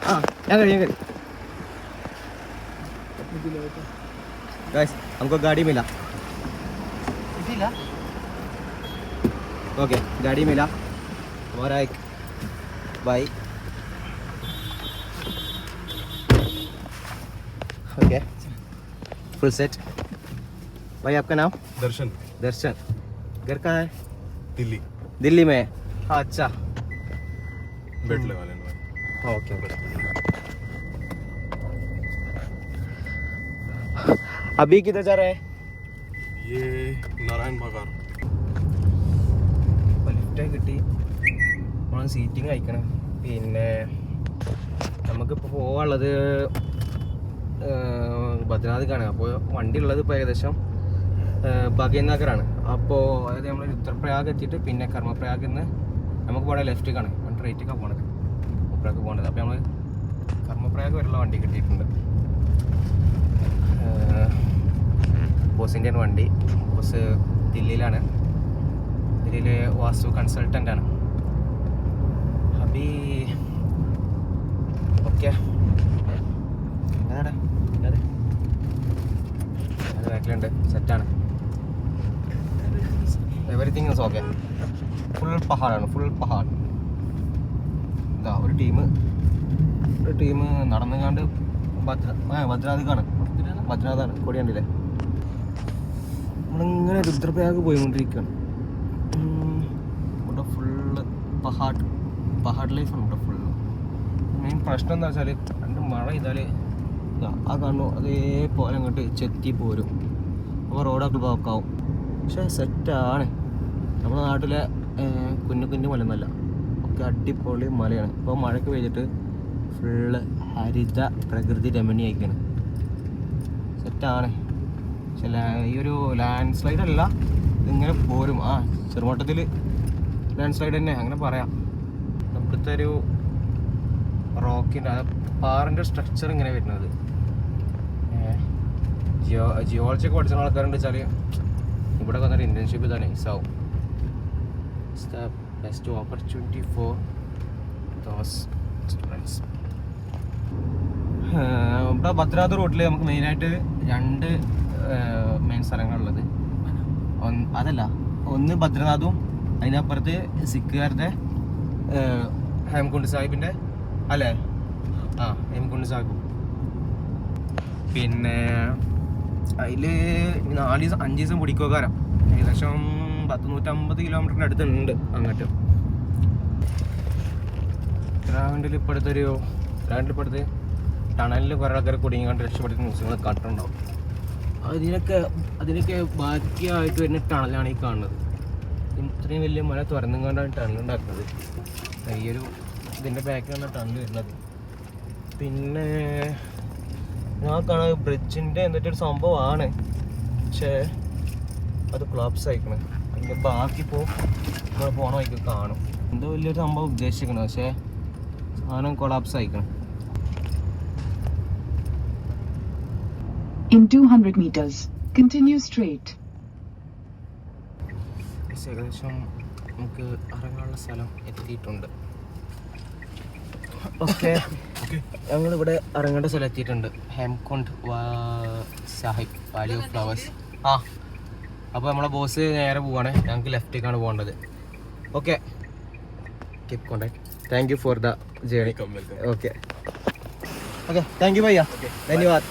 हाँ यहाँ करिए गाइस, हमको गाड़ी मिला। ओके, गाड़ी मिला हमारा एक भाई। Okay, full set. भाई आपका नाम? दर्शन। दर्शन। घर कहाँ है? दिल्ली। दिल्ली में है? हाँ, अच्छा। बेट लगा लेना। Okay okay. अभी किधर जा रहे हैं? ये नारायण बागार। ലിഫ്റ്റ് കിട്ടി. നമ്മൾ സീറ്റിംഗ് അയക്കണം. പിന്നെ നമുക്കിപ്പോൾ പോകാനുള്ളത് ബദ്രിനാഥിക്കാണ്. അപ്പോൾ വണ്ടി ഉള്ളത് ഇപ്പോൾ ഏകദേശം ഭാഗ്യനഗറാണ്. അപ്പോൾ അതായത് നമ്മൾ രുദ്രപ്രയാഗ് എത്തിയിട്ട് പിന്നെ കർമ്മപ്രയാഗിൽ നിന്ന് നമുക്ക് പോകണ ലെഫ്റ്റിക്കാണ്, വണ്ടി റൈറ്റിക്കാണ് പോകണത്, ഉപ്പറേക്ക് പോകേണ്ടത്. അപ്പോൾ നമ്മൾ കർമ്മപ്രയാഗ് വരെയുള്ള വണ്ടി കിട്ടിയിട്ടുണ്ട്. ബോസിൻ്റെ വണ്ടി. ബോസ് ദില്ലിയിലാണ്, ദില്ലിയിലെ വാസ്തു കൺസൾട്ടൻ്റ് ആണ്. അബി ഓക്കെ. അതെ അതെ, അത് ബാക്കിലുണ്ട്, സെറ്റാണ്. Everything is okay. ഫുൾ പഹാടാണ്, ഫുൾ പഹാഡ്. ഇതാ ഒരു ടീം നടന്നുകാണ്ട് ബദ്രിനാഥിക്കാണ്. ബദ്രിനാഥാണ്, കൊടി കണ്ടില്ലേ? നമ്മളിങ്ങനെ രുദ്രപ്രയാഗ് പോയിക്കൊണ്ടിരിക്കുകയാണ്. ഇവിടെ ഫുള്ള് പഹാഡ് ലൈഫാണ് ഇവിടെ ഫുള്ള്. മെയിൻ പ്രശ്നം എന്താ വെച്ചാൽ രണ്ട് മഴ ചെയ്താൽ ആ കാണുന്നു അതേപോലെ അങ്ങോട്ട് ചെത്തി പോരും. അപ്പോൾ റോഡൊക്കെ ബ്ലോക്കാവും. പക്ഷേ സെറ്റാണ്. നമ്മുടെ നാട്ടിലെ കുഞ്ഞു മലയൊന്നുമല്ല, ഒക്കെ അടിപൊളി മലയാണ്. ഇപ്പോൾ മഴയ്ക്ക് പെയ്തിട്ട് ഫുള്ള് ഹരിത പ്രകൃതി രമണീയായിക്കാണ്. സെറ്റാണ്. പക്ഷെ ഈ ഒരു ലാൻഡ് സ്ലൈഡ് അല്ല, ഇതിങ്ങനെ പോരും. ആ ചെറുമട്ടത്തിൽ ലാൻഡ് സ്ലൈഡ് തന്നെ അങ്ങനെ പറയാം. ഇവിടുത്തെ ഒരു റോക്കിൻ്റെ പാറിൻ്റെ സ്ട്രക്ചർ ഇങ്ങനെ വരുന്നത്. ജിയോളജി ഒക്കെ പഠിച്ച ആൾക്കാരുണ്ട് വെച്ചാൽ ഇവിടെ വന്നിട്ട് ഇന്റേൺഷിപ്പ് ഇതാണ് നൈസാവും. It's the best opportunity for those students. ഇവിടെ ബദ്രിനാഥ് റൂട്ടിൽ നമുക്ക് മെയിനായിട്ട് രണ്ട് മെയിൻ സ്ഥലങ്ങളുള്ളത്. അതല്ല, ഒന്ന് ബദ്രിനാഥും അതിനപ്പുറത്ത് സിഖുകാരുടെ ഹേംകുണ്ട് സാഹിബിൻ്റെ അല്ലേ? ആ, ഹേംകുണ്ട് സാഹിബും. പിന്നെ അതിൽ 5 ദിവസം പിടിക്കുകാരം. ഏകദേശം 150 കിലോമീറ്ററിൻ്റെ അടുത്തുണ്ട് അങ്ങോട്ട്. ഉത്തരാഖണ്ഡിൽ ഇപ്പോഴത്തെ ടണലിൽ കുറേ ആൾക്കാർ കുടുങ്ങിക്കൊണ്ട് രക്ഷപ്പെടുന്ന ന്യൂസുകൾ കണ്ടിട്ടുണ്ടാവും. അതിനൊക്കെ ബാക്കിയായിട്ട് വരുന്ന ടണലാണ് ഈ കാണുന്നത്. ഇത്രയും വലിയ മല തുറന്നുകൊണ്ടാണ് ടണൽ ഉണ്ടാക്കുന്നത്. ഈ ഒരു ഇതിൻ്റെ ബാക്കിലാണ് ടണൽ വരുന്നത്. പിന്നെ ഞാൻ കാണാൻ ബ്രിഡ്ജിൻ്റെ എന്നിട്ടൊരു സംഭവമാണ്, പക്ഷേ അത് കൊളാപ്സ് ആയിക്കണം. അതിൻ്റെ ബാക്കി നമ്മൾ പോണ വഴിക്ക് കാണും. എന്തോ വലിയൊരു സംഭവം ഉദ്ദേശിക്കണം, പക്ഷേ സാധനം collapse ആയിക്കണം. In 200 meters, continue straight. ഏകദേശം നമുക്ക് ഇറങ്ങാനുള്ള സ്ഥലം എത്തിയിട്ടുണ്ട്. ഓക്കെ, ഞങ്ങളിവിടെ ഇറങ്ങേണ്ട സ്ഥലം എത്തിയിട്ടുണ്ട്. Hemkund Sahib valley of flowers. ആ, അപ്പോൾ നമ്മളെ ബോസ് നേരെ പോവാണ്. ഞങ്ങൾക്ക് ലെഫ്റ്റേക്കാണ് പോകേണ്ടത്. Okay, keep contact. Thank you for the journey. Okay okay, thank you ഭയ്യ, ധന്യവാദ്.